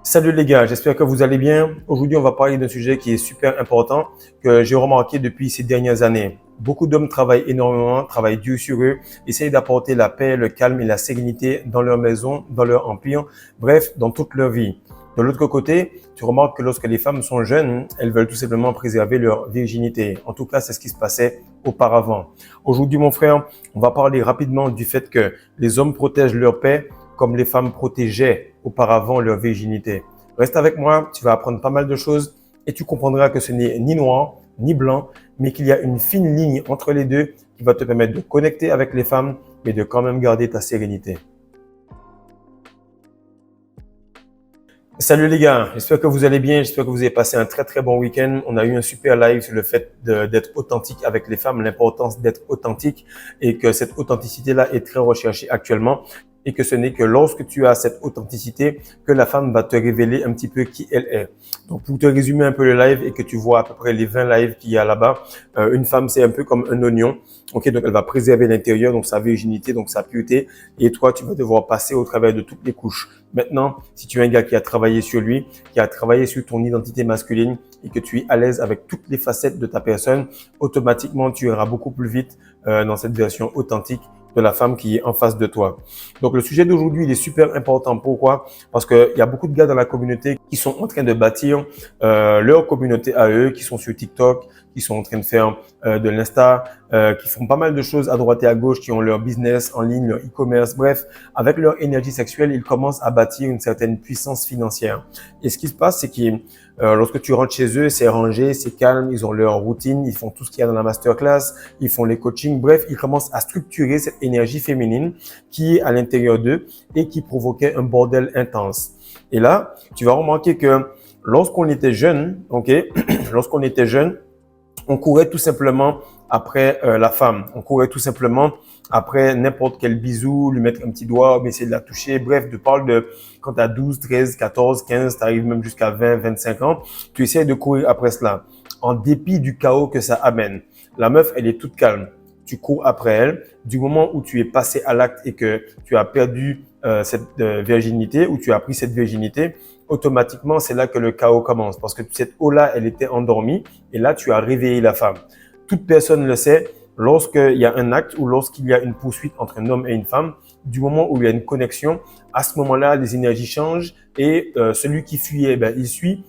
Salut les gars, j'espère que vous allez bien. Aujourd'hui, on va parler d'un sujet qui est super important que j'ai remarqué depuis ces dernières années. Beaucoup d'hommes travaillent énormément, travaillent dur sur eux, essayent d'apporter la paix, le calme et la sérénité dans leur maison, dans leur empire, bref, dans toute leur vie. De l'autre côté, tu remarques que lorsque les femmes sont jeunes, elles veulent tout simplement préserver leur virginité. En tout cas, c'est ce qui se passait auparavant. Aujourd'hui, mon frère, on va parler rapidement du fait que les hommes protègent leur paix comme les femmes protégeaient auparavant leur virginité. Reste avec moi, tu vas apprendre pas mal de choses et tu comprendras que ce n'est ni noir ni blanc, mais qu'il y a une fine ligne entre les deux qui va te permettre de connecter avec les femmes, mais de quand même garder ta sérénité. Salut les gars, j'espère que vous allez bien, j'espère que vous avez passé un très très bon week-end. On a eu un super live sur le fait d'être authentique avec les femmes, l'importance d'être authentique et que cette authenticité-là est très recherchée actuellement et que ce n'est que lorsque tu as cette authenticité que la femme va te révéler un petit peu qui elle est. Donc pour te résumer un peu le live et que tu vois à peu près les 20 lives qu'il y a là-bas, une femme c'est un peu comme un oignon. Ok, donc elle va préserver l'intérieur, donc sa virginité, donc sa pureté, et toi tu vas devoir passer au travers de toutes les couches. Maintenant, si tu es un gars qui a travaillé sur lui, qui a travaillé sur ton identité masculine et que tu es à l'aise avec toutes les facettes de ta personne, automatiquement tu iras beaucoup plus vite dans cette version authentique de la femme qui est en face de toi. Donc le sujet d'aujourd'hui, il est super important. Pourquoi? Parce qu'il y a beaucoup de gars dans la communauté qui sont en train de bâtir leur communauté à eux, qui sont sur TikTok, qui sont en train de faire de l'Insta, qui font pas mal de choses à droite et à gauche, qui ont leur business en ligne, leur e-commerce, bref, avec leur énergie sexuelle, ils commencent à bâtir une certaine puissance financière. Et ce qui se passe, c'est que lorsque tu rentres chez eux, c'est rangé, c'est calme, ils ont leur routine, ils font tout ce qu'il y a dans la masterclass, ils font les coachings, bref, ils commencent à structurer cette énergie féminine qui est à l'intérieur d'eux et qui provoquait un bordel intense. Et là, tu vas remarquer que lorsqu'on était jeune, ok, lorsqu'on était jeune, on courait tout simplement après la femme. On courait tout simplement après n'importe quel bisou, lui mettre un petit doigt, essayer de la toucher. Bref, je parle de quand tu as 12, 13, 14, 15, tu arrives même jusqu'à 20, 25 ans, tu essaies de courir après cela, en dépit du chaos que ça amène. La meuf, elle est toute calme. Tu cours après elle. Du moment où tu es passé à l'acte et que tu as perdu cette virginité, ou tu as pris cette virginité, automatiquement, c'est là que le chaos commence. Parce que cette eau-là, elle était endormie et là, tu as réveillé la femme. Toute personne le sait, lorsqu'il y a un acte ou lorsqu'il y a une poursuite entre un homme et une femme, du moment où il y a une connexion, à ce moment-là, les énergies changent et celui qui fuyait, il suit.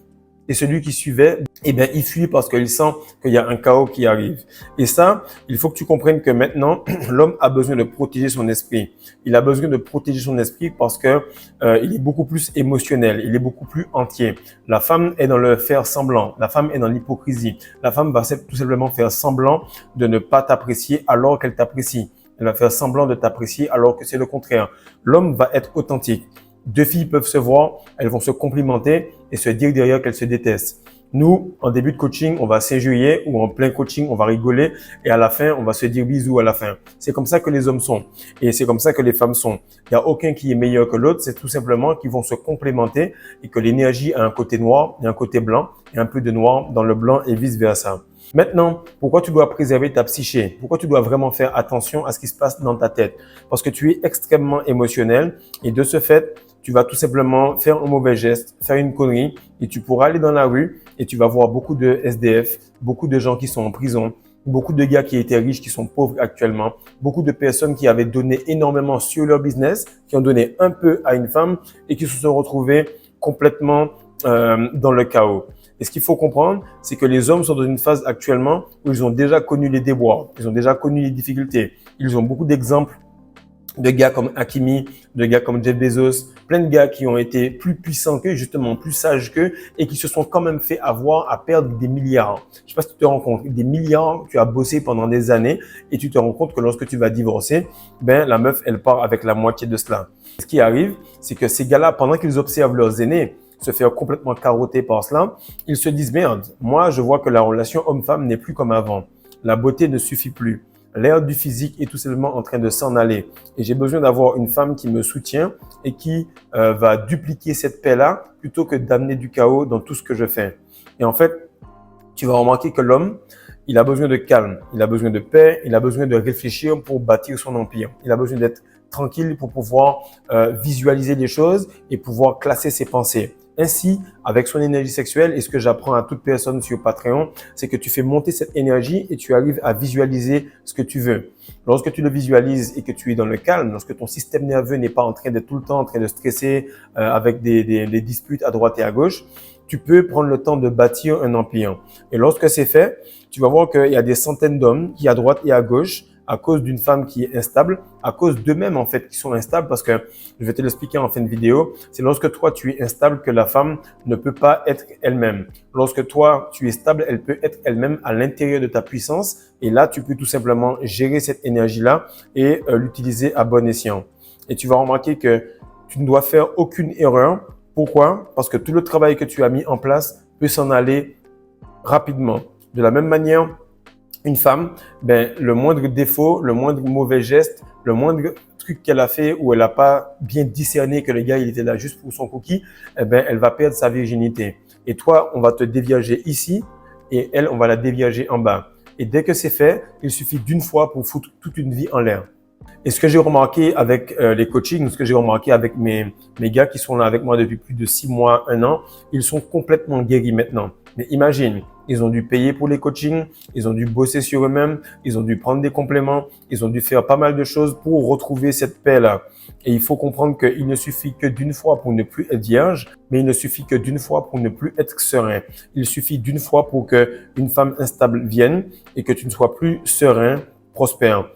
Et celui qui suivait, il fuit parce qu'il sent qu'il y a un chaos qui arrive. Et ça, il faut que tu comprennes que maintenant, l'homme a besoin de protéger son esprit. Il a besoin de protéger son esprit parce que il est beaucoup plus émotionnel, il est beaucoup plus entier. La femme est dans le faire semblant, la femme est dans l'hypocrisie. La femme va tout simplement faire semblant de ne pas t'apprécier alors qu'elle t'apprécie. Elle va faire semblant de t'apprécier alors que c'est le contraire. L'homme va être authentique. Deux filles peuvent se voir, elles vont se complimenter et se dire derrière qu'elles se détestent. Nous, en début de coaching, on va s'injurier ou en plein coaching, on va rigoler et à la fin, on va se dire bisous à la fin. C'est comme ça que les hommes sont et c'est comme ça que les femmes sont. Il n'y a aucun qui est meilleur que l'autre, c'est tout simplement qu'ils vont se complémenter et que l'énergie a un côté noir et un côté blanc et un peu de noir dans le blanc et vice versa. Maintenant, pourquoi tu dois préserver ta psyché? Pourquoi tu dois vraiment faire attention à ce qui se passe dans ta tête? Parce que tu es extrêmement émotionnel et de ce fait, tu vas tout simplement faire un mauvais geste, faire une connerie et tu pourras aller dans la rue et tu vas voir beaucoup de SDF, beaucoup de gens qui sont en prison, beaucoup de gars qui étaient riches, qui sont pauvres actuellement, beaucoup de personnes qui avaient donné énormément sur leur business, qui ont donné un peu à une femme et qui se sont retrouvés complètement dans le chaos. Et ce qu'il faut comprendre, c'est que les hommes sont dans une phase actuellement où ils ont déjà connu les déboires, ils ont déjà connu les difficultés. Ils ont beaucoup d'exemples de gars comme Hakimi, de gars comme Jeff Bezos, plein de gars qui ont été plus puissants qu'eux, justement plus sages qu'eux et qui se sont quand même fait avoir à perdre des milliards. Je sais pas si tu te rends compte, des milliards, tu as bossé pendant des années et tu te rends compte que lorsque tu vas divorcer, la meuf, elle part avec la moitié de cela. Ce qui arrive, c'est que ces gars-là, pendant qu'ils observent leurs aînés se faire complètement carotter par cela, ils se disent merde, moi je vois que la relation homme-femme n'est plus comme avant. La beauté ne suffit plus. L'ère du physique est tout simplement en train de s'en aller. Et j'ai besoin d'avoir une femme qui me soutient et qui va dupliquer cette paix-là plutôt que d'amener du chaos dans tout ce que je fais. Et en fait, tu vas remarquer que l'homme, il a besoin de calme, il a besoin de paix, il a besoin de réfléchir pour bâtir son empire. Il a besoin d'être tranquille pour pouvoir visualiser les choses et pouvoir classer ses pensées. Ainsi, avec son énergie sexuelle, et ce que j'apprends à toute personne sur Patreon, c'est que tu fais monter cette énergie et tu arrives à visualiser ce que tu veux. Lorsque tu le visualises et que tu es dans le calme, lorsque ton système nerveux n'est pas en train d'être tout le temps en train de stresser avec des disputes à droite et à gauche, tu peux prendre le temps de bâtir un empire. Et lorsque c'est fait, tu vas voir qu'il y a des centaines d'hommes qui, à droite et à gauche, à cause d'une femme qui est instable, à cause d'eux-mêmes en fait qui sont instables, parce que je vais te l'expliquer en fin de vidéo, c'est lorsque toi tu es instable que la femme ne peut pas être elle-même. Lorsque toi tu es stable, elle peut être elle-même à l'intérieur de ta puissance, et là tu peux tout simplement gérer cette énergie-là et l'utiliser à bon escient. Et tu vas remarquer que tu ne dois faire aucune erreur. Pourquoi? Parce que tout le travail que tu as mis en place peut s'en aller rapidement. De la même manière, une femme, le moindre défaut, le moindre mauvais geste, le moindre truc qu'elle a fait où elle n'a pas bien discerné que le gars il était là juste pour son cookie, elle va perdre sa virginité. Et toi, on va te déviager ici et elle, on va la déviager en bas. Et dès que c'est fait, il suffit d'une fois pour foutre toute une vie en l'air. Et ce que j'ai remarqué avec les coachings, ce que j'ai remarqué avec mes gars qui sont là avec moi depuis plus de 6 mois, 1 an, ils sont complètement guéris maintenant. Mais imagine, ils ont dû payer pour les coachings, ils ont dû bosser sur eux-mêmes, ils ont dû prendre des compléments, ils ont dû faire pas mal de choses pour retrouver cette paix-là. Et il faut comprendre qu'il ne suffit que d'une fois pour ne plus être vierge, mais il ne suffit que d'une fois pour ne plus être serein. Il suffit d'une fois pour qu'une femme instable vienne et que tu ne sois plus serein, prospère.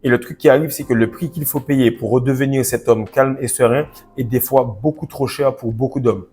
Et le truc qui arrive, c'est que le prix qu'il faut payer pour redevenir cet homme calme et serein est des fois beaucoup trop cher pour beaucoup d'hommes.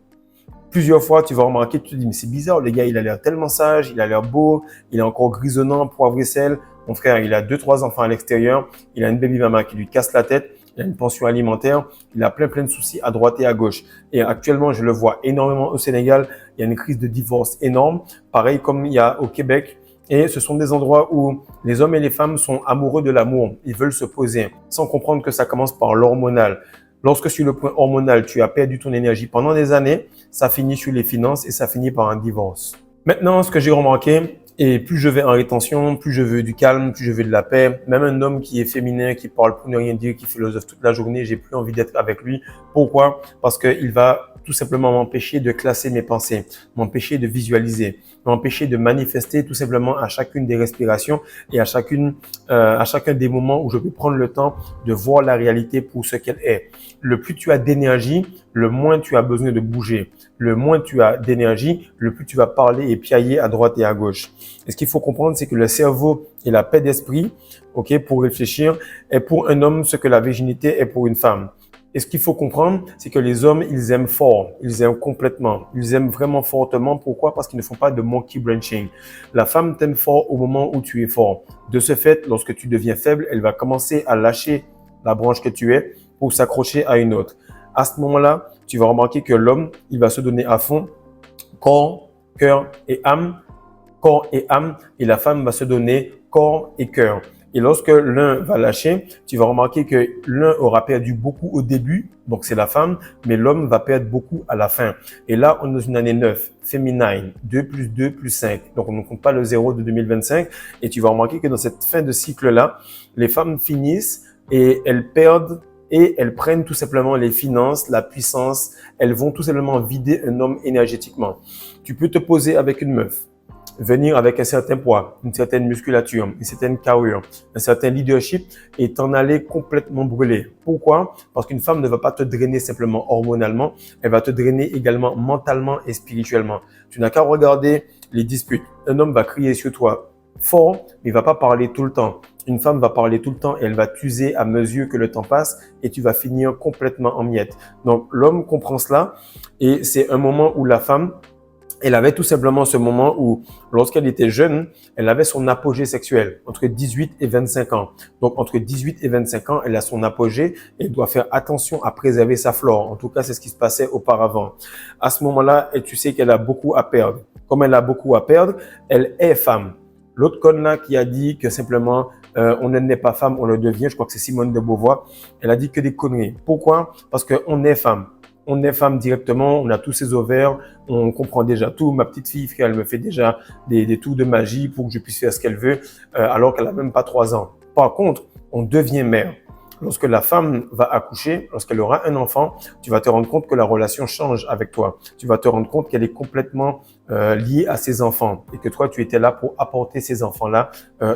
Plusieurs fois, tu vas remarquer, tu te dis, mais c'est bizarre, le gars, il a l'air tellement sage, il a l'air beau, il est encore grisonnant, poivre et sel. Mon frère, il a 2-3 enfants à l'extérieur, il a une baby mama qui lui casse la tête, il a une pension alimentaire, il a plein de soucis à droite et à gauche. Et actuellement, je le vois énormément au Sénégal, il y a une crise de divorce énorme, pareil comme il y a au Québec. Et ce sont des endroits où les hommes et les femmes sont amoureux de l'amour. Ils veulent se poser sans comprendre que ça commence par l'hormonal. Lorsque sur le point hormonal, tu as perdu ton énergie pendant des années, ça finit sur les finances et ça finit par un divorce. Maintenant, ce que j'ai remarqué, et plus je vais en rétention, plus je veux du calme, plus je veux de la paix. Même un homme qui est féminin, qui parle pour ne rien dire, qui philosophe toute la journée, j'ai plus envie d'être avec lui. Pourquoi? Parce qu'il va tout simplement m'empêcher de classer mes pensées, m'empêcher de visualiser, m'empêcher de manifester tout simplement à chacune des respirations et à chacun des moments où je peux prendre le temps de voir la réalité pour ce qu'elle est. Le plus tu as d'énergie, le moins tu as besoin de bouger. Le moins tu as d'énergie, le plus tu vas parler et piailler à droite et à gauche. Et ce qu'il faut comprendre, c'est que le cerveau et la paix d'esprit, pour réfléchir, est pour un homme ce que la virginité est pour une femme. Et ce qu'il faut comprendre, c'est que les hommes, ils aiment fort, ils aiment complètement, ils aiment vraiment fortement. Pourquoi? Parce qu'ils ne font pas de monkey branching. La femme t'aime fort au moment où tu es fort. De ce fait, lorsque tu deviens faible, elle va commencer à lâcher la branche que tu es pour s'accrocher à une autre. À ce moment-là, tu vas remarquer que l'homme, il va se donner à fond, corps, cœur et âme, et la femme va se donner corps et cœur. Et lorsque l'un va lâcher, tu vas remarquer que l'un aura perdu beaucoup au début, donc c'est la femme, mais l'homme va perdre beaucoup à la fin. Et là, on est dans une année 9, féminine, 2 plus 2 plus 5. Donc, on ne compte pas le 0 de 2025. Et tu vas remarquer que dans cette fin de cycle-là, les femmes finissent et elles perdent et elles prennent tout simplement les finances, la puissance. Elles vont tout simplement vider un homme énergétiquement. Tu peux te poser avec une meuf, venir avec un certain poids, une certaine musculature, une certaine carrure, un certain leadership et t'en aller complètement brûlé. Pourquoi? Parce qu'une femme ne va pas te drainer simplement hormonalement, elle va te drainer également mentalement et spirituellement. Tu n'as qu'à regarder les disputes. Un homme va crier sur toi fort, mais il va pas parler tout le temps. Une femme va parler tout le temps et elle va t'user à mesure que le temps passe et tu vas finir complètement en miettes. Donc, l'homme comprend cela et c'est un moment où la femme, elle avait tout simplement ce moment où, lorsqu'elle était jeune, elle avait son apogée sexuel entre 18 et 25 ans. Donc, entre 18 et 25 ans, elle a son apogée et elle doit faire attention à préserver sa flore. En tout cas, c'est ce qui se passait auparavant. À ce moment-là, et tu sais qu'elle a beaucoup à perdre. Comme elle a beaucoup à perdre, elle est femme. L'autre conne là qui a dit que simplement on ne naît pas femme, on le devient, je crois que c'est Simone de Beauvoir, elle a dit que des conneries. Pourquoi? Parce qu'on est femme. On est femme directement, on a tous ses ovaires, on comprend déjà tout. Ma petite fille, elle me fait déjà des tours de magie pour que je puisse faire ce qu'elle veut, alors qu'elle a même pas 3 ans. Par contre, on devient mère. Lorsque la femme va accoucher, lorsqu'elle aura un enfant, tu vas te rendre compte que la relation change avec toi. Tu vas te rendre compte qu'elle est complètement liée à ses enfants et que toi, tu étais là pour apporter ces enfants-là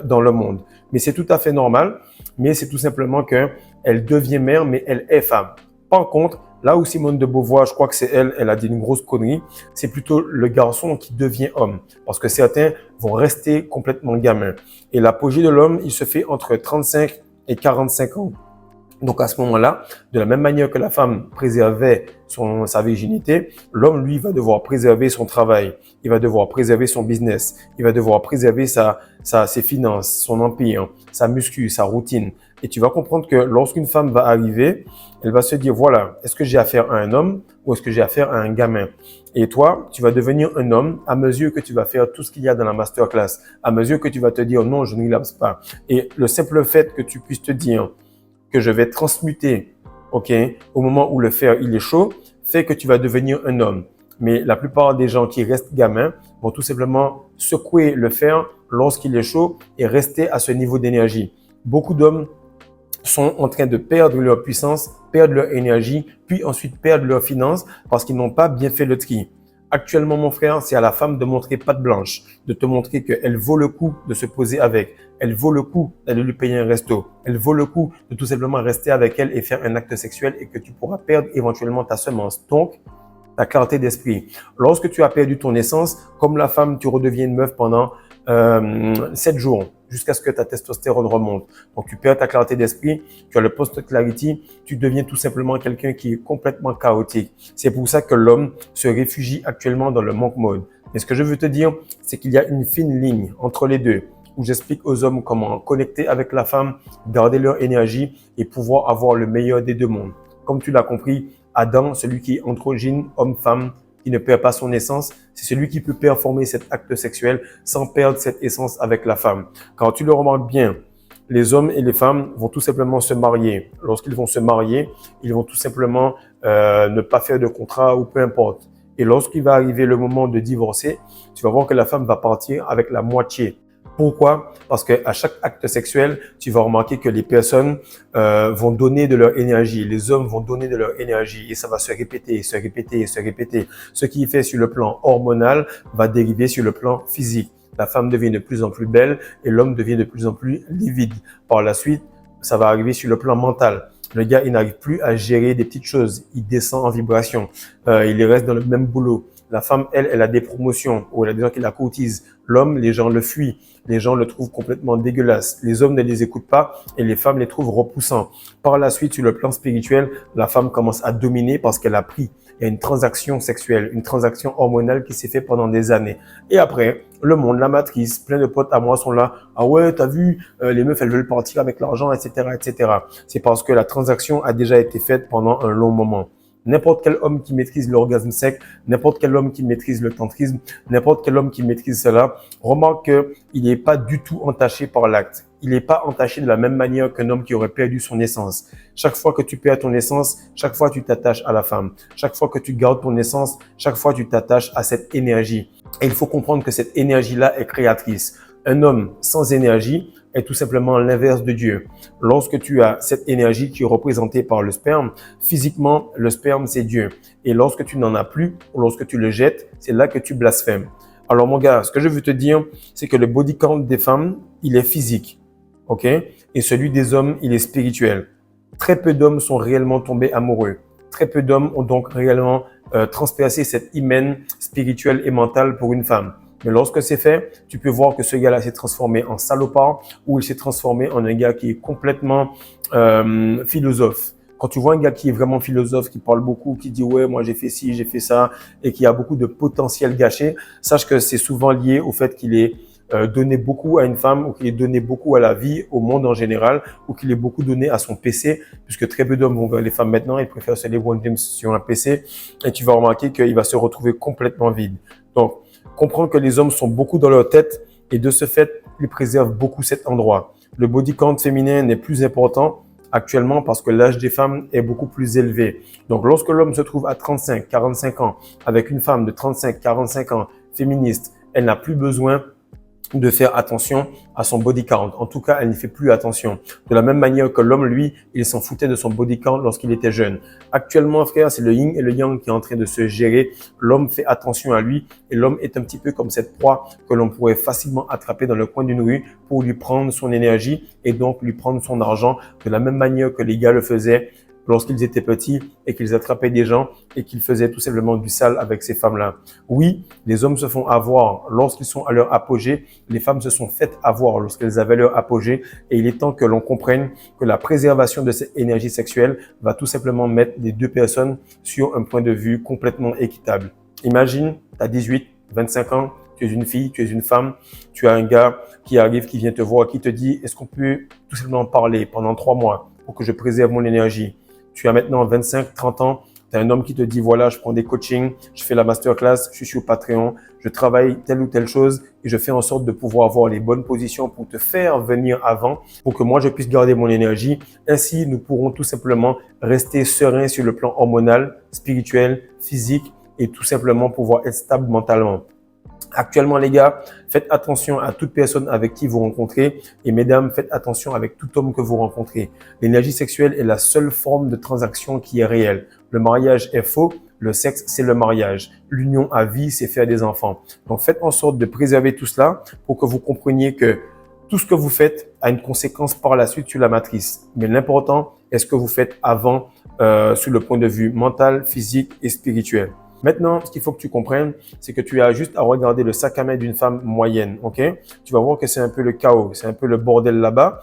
dans le monde. Mais c'est tout à fait normal, mais c'est tout simplement qu'elle devient mère, mais elle est femme. Par contre, là où Simone de Beauvoir, je crois que c'est elle a dit une grosse connerie, c'est plutôt le garçon qui devient homme. Parce que certains vont rester complètement gamins. Et l'apogée de l'homme, il se fait entre 35 et 45 ans. Donc à ce moment-là, de la même manière que la femme préservait sa virginité, l'homme, lui, va devoir préserver son travail, il va devoir préserver son business, il va devoir préserver ses finances, son empire, sa muscu, sa routine. Et tu vas comprendre que lorsqu'une femme va arriver, elle va se dire, voilà, est-ce que j'ai affaire à un homme ou est-ce que j'ai affaire à un gamin? Et toi, tu vas devenir un homme à mesure que tu vas faire tout ce qu'il y a dans la masterclass, à mesure que tu vas te dire, non, je ne relapse pas. Et le simple fait que tu puisses te dire, que je vais transmuter, ok, au moment où le fer il est chaud, fait que tu vas devenir un homme. Mais la plupart des gens qui restent gamins vont tout simplement secouer le fer lorsqu'il est chaud et rester à ce niveau d'énergie. Beaucoup d'hommes sont en train de perdre leur puissance, perdre leur énergie, puis ensuite perdre leurs finances parce qu'ils n'ont pas bien fait le tri. Actuellement, mon frère, c'est à la femme de montrer patte blanche, de te montrer qu'elle vaut le coup de se poser avec. Elle vaut le coup d'aller lui payer un resto. Elle vaut le coup de tout simplement rester avec elle et faire un acte sexuel et que tu pourras perdre éventuellement ta semence. Donc, ta clarté d'esprit. Lorsque tu as perdu ton essence, comme la femme, tu redeviens une meuf pendant 7 jours jusqu'à ce que ta testostérone remonte. Donc, tu perds ta clarté d'esprit, tu as le post-clarity, tu deviens tout simplement quelqu'un qui est complètement chaotique. C'est pour ça que l'homme se réfugie actuellement dans le monk mode. Mais ce que je veux te dire, c'est qu'il y a une fine ligne entre les deux où j'explique aux hommes comment connecter avec la femme, garder leur énergie et pouvoir avoir le meilleur des deux mondes. Comme tu l'as compris, Adam, celui qui est androgyne, homme-femme, qui ne perd pas son essence, c'est celui qui peut performer cet acte sexuel sans perdre cette essence avec la femme. Quand tu le remarques bien, les hommes et les femmes vont tout simplement se marier. Lorsqu'ils vont se marier, ils vont tout simplement ne pas faire de contrat ou peu importe. Et lorsqu'il va arriver le moment de divorcer, tu vas voir que la femme va partir avec la moitié. Pourquoi? Parce qu'à chaque acte sexuel, tu vas remarquer que les personnes vont donner de leur énergie, les hommes vont donner de leur énergie et ça va se répéter, se répéter, se répéter. Ce qui est fait sur le plan hormonal va dériver sur le plan physique. La femme devient de plus en plus belle et l'homme devient de plus en plus livide. Par la suite, ça va arriver sur le plan mental. Le gars, il n'arrive plus à gérer des petites choses. Il descend en vibration. Il reste dans le même boulot. La femme, elle a des promotions ou elle a des gens qui la courtisent. L'homme, les gens le fuient. Les gens le trouvent complètement dégueulasse. Les hommes ne les écoutent pas et les femmes les trouvent repoussants. Par la suite, sur le plan spirituel, la femme commence à dominer parce qu'elle a pris. Il y a une transaction sexuelle, une transaction hormonale qui s'est faite pendant des années. Et après, le monde, la matrice, plein de potes à moi sont là. Ah ouais, t'as vu, les meufs, elles veulent partir avec l'argent, etc., etc. C'est parce que la transaction a déjà été faite pendant un long moment. N'importe quel homme qui maîtrise l'orgasme sec, n'importe quel homme qui maîtrise le tantrisme, n'importe quel homme qui maîtrise cela, remarque qu'il n'est pas du tout entaché par l'acte. Il n'est pas entaché de la même manière qu'un homme qui aurait perdu son essence. Chaque fois que tu perds ton essence, chaque fois tu t'attaches à la femme. Chaque fois que tu gardes ton essence, chaque fois tu t'attaches à cette énergie. Et il faut comprendre que cette énergie-là est créatrice. Un homme sans énergie est tout simplement l'inverse de Dieu. Lorsque tu as cette énergie qui est représentée par le sperme, physiquement, le sperme, c'est Dieu. Et lorsque tu n'en as plus, ou lorsque tu le jettes, c'est là que tu blasphèmes. Alors mon gars, ce que je veux te dire, c'est que le body count des femmes, il est physique. OK? Et celui des hommes, il est spirituel. Très peu d'hommes sont réellement tombés amoureux. Très peu d'hommes ont donc réellement transpercé cette hymen spirituelle et mentale pour une femme. Mais lorsque c'est fait, tu peux voir que ce gars-là s'est transformé en salopard ou il s'est transformé en un gars qui est complètement philosophe. Quand tu vois un gars qui est vraiment philosophe, qui parle beaucoup, qui dit « ouais, moi j'ai fait ci, j'ai fait ça » et qui a beaucoup de potentiel gâché, sache que c'est souvent lié au fait qu'il est donné beaucoup à une femme ou qu'il est donné beaucoup à la vie, au monde en général, ou qu'il est beaucoup donné à son PC, puisque très peu d'hommes vont vers les femmes maintenant, ils préfèrent se les one sur un PC et tu vas remarquer qu'il va se retrouver complètement vide. Donc, comprendre que les hommes sont beaucoup dans leur tête et de ce fait, ils préservent beaucoup cet endroit. Le body count féminin n'est plus important actuellement parce que l'âge des femmes est beaucoup plus élevé. Donc, lorsque l'homme se trouve à 35, 45 ans avec une femme de 35, 45 ans féministe, elle n'a plus besoin de faire attention à son body count. En tout cas, elle n'y fait plus attention. De la même manière que l'homme, lui, il s'en foutait de son body count lorsqu'il était jeune. Actuellement, frère, c'est le yin et le yang qui est en train de se gérer. L'homme fait attention à lui et l'homme est un petit peu comme cette proie que l'on pourrait facilement attraper dans le coin d'une rue pour lui prendre son énergie et donc lui prendre son argent de la même manière que les gars le faisaient lorsqu'ils étaient petits et qu'ils attrapaient des gens et qu'ils faisaient tout simplement du sale avec ces femmes-là. Oui, les hommes se font avoir lorsqu'ils sont à leur apogée. Les femmes se sont faites avoir lorsqu'elles avaient leur apogée. Et il est temps que l'on comprenne que la préservation de cette énergie sexuelle va tout simplement mettre les deux personnes sur un point de vue complètement équitable. Imagine, tu as 18, 25 ans, tu es une fille, tu es une femme, tu as un gars qui arrive, qui vient te voir, qui te dit « Est-ce qu'on peut tout simplement parler pendant 3 mois pour que je préserve mon énergie ?» Tu as maintenant 25, 30 ans, tu as un homme qui te dit, voilà, je prends des coachings, je fais la masterclass, je suis sur Patreon, je travaille telle ou telle chose et je fais en sorte de pouvoir avoir les bonnes positions pour te faire venir avant, pour que moi, je puisse garder mon énergie. Ainsi, nous pourrons tout simplement rester sereins sur le plan hormonal, spirituel, physique et tout simplement pouvoir être stable mentalement. Actuellement, les gars, faites attention à toute personne avec qui vous rencontrez et mesdames, faites attention avec tout homme que vous rencontrez. L'énergie sexuelle est la seule forme de transaction qui est réelle. Le mariage est faux, le sexe, c'est le mariage. L'union à vie, c'est faire des enfants. Donc, faites en sorte de préserver tout cela pour que vous compreniez que tout ce que vous faites a une conséquence par la suite sur la matrice. Mais l'important est ce que vous faites avant sur le point de vue mental, physique et spirituel. Maintenant, ce qu'il faut que tu comprennes, c'est que tu as juste à regarder le sac à main d'une femme moyenne, ok? Tu vas voir que c'est un peu le chaos, c'est un peu le bordel là-bas.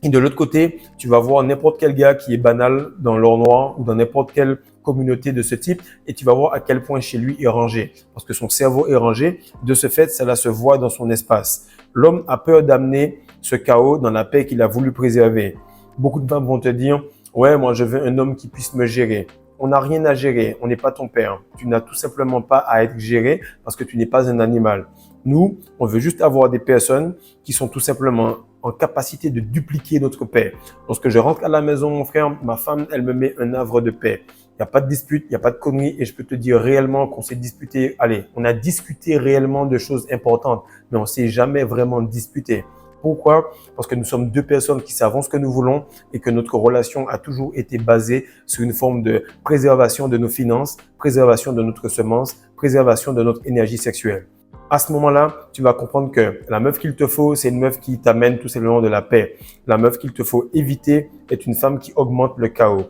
Et de l'autre côté, tu vas voir n'importe quel gars qui est banal dans l'or noir ou dans n'importe quelle communauté de ce type et tu vas voir à quel point chez lui est rangé. Parce que son cerveau est rangé, de ce fait, cela se voit dans son espace. L'homme a peur d'amener ce chaos dans la paix qu'il a voulu préserver. Beaucoup de femmes vont te dire, ouais, moi je veux un homme qui puisse me gérer. On n'a rien à gérer, on n'est pas ton père. Tu n'as tout simplement pas à être géré parce que tu n'es pas un animal. Nous, on veut juste avoir des personnes qui sont tout simplement en capacité de dupliquer notre paix. Lorsque je rentre à la maison, mon frère, ma femme, elle me met un havre de paix. Il n'y a pas de dispute, il n'y a pas de conneries et je peux te dire réellement qu'on s'est disputé. Allez, on a discuté réellement de choses importantes, mais on s'est jamais vraiment disputé. Pourquoi? Parce que nous sommes deux personnes qui savons ce que nous voulons et que notre relation a toujours été basée sur une forme de préservation de nos finances, préservation de notre semence, préservation de notre énergie sexuelle. À ce moment-là, tu vas comprendre que la meuf qu'il te faut, c'est une meuf qui t'amène tout simplement de la paix. La meuf qu'il te faut éviter est une femme qui augmente le chaos.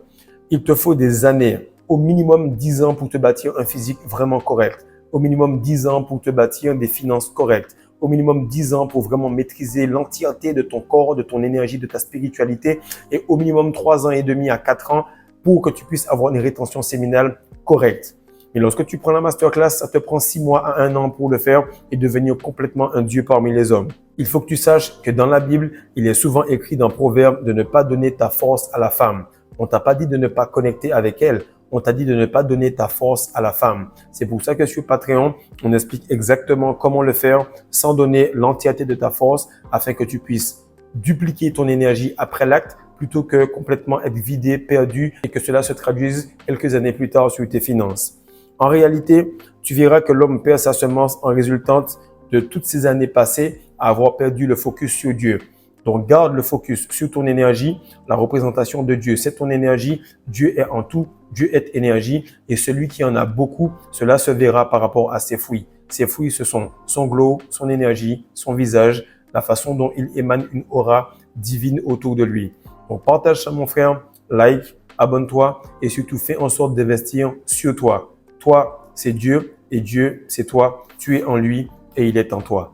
Il te faut des années, au minimum 10 ans pour te bâtir un physique vraiment correct, au minimum 10 ans pour te bâtir des finances correctes, au minimum 10 ans pour vraiment maîtriser l'entièreté de ton corps, de ton énergie, de ta spiritualité et au minimum 3 ans et demi à 4 ans pour que tu puisses avoir une rétention séminale correcte. Mais lorsque tu prends la masterclass, ça te prend 6 mois à 1 an pour le faire et devenir complètement un dieu parmi les hommes. Il faut que tu saches que dans la Bible, il est souvent écrit dans Proverbe de ne pas donner ta force à la femme. On t'a pas dit de ne pas connecter avec elle. On t'a dit de ne pas donner ta force à la femme. C'est pour ça que sur Patreon, on explique exactement comment le faire sans donner l'entièreté de ta force afin que tu puisses dupliquer ton énergie après l'acte plutôt que complètement être vidé, perdu et que cela se traduise quelques années plus tard sur tes finances. En réalité, tu verras que l'homme perd sa semence en résultante de toutes ces années passées à avoir perdu le focus sur Dieu. Donc, garde le focus sur ton énergie. La représentation de Dieu, c'est ton énergie. Dieu est en tout. Dieu est énergie. Et celui qui en a beaucoup, cela se verra par rapport à ses fruits. Ses fruits, ce sont son glow, son énergie, son visage, la façon dont il émane une aura divine autour de lui. Donc, partage ça, mon frère. Like, abonne-toi et surtout fais en sorte d'investir sur toi. Toi, c'est Dieu et Dieu, c'est toi. Tu es en lui et il est en toi.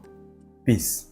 Peace.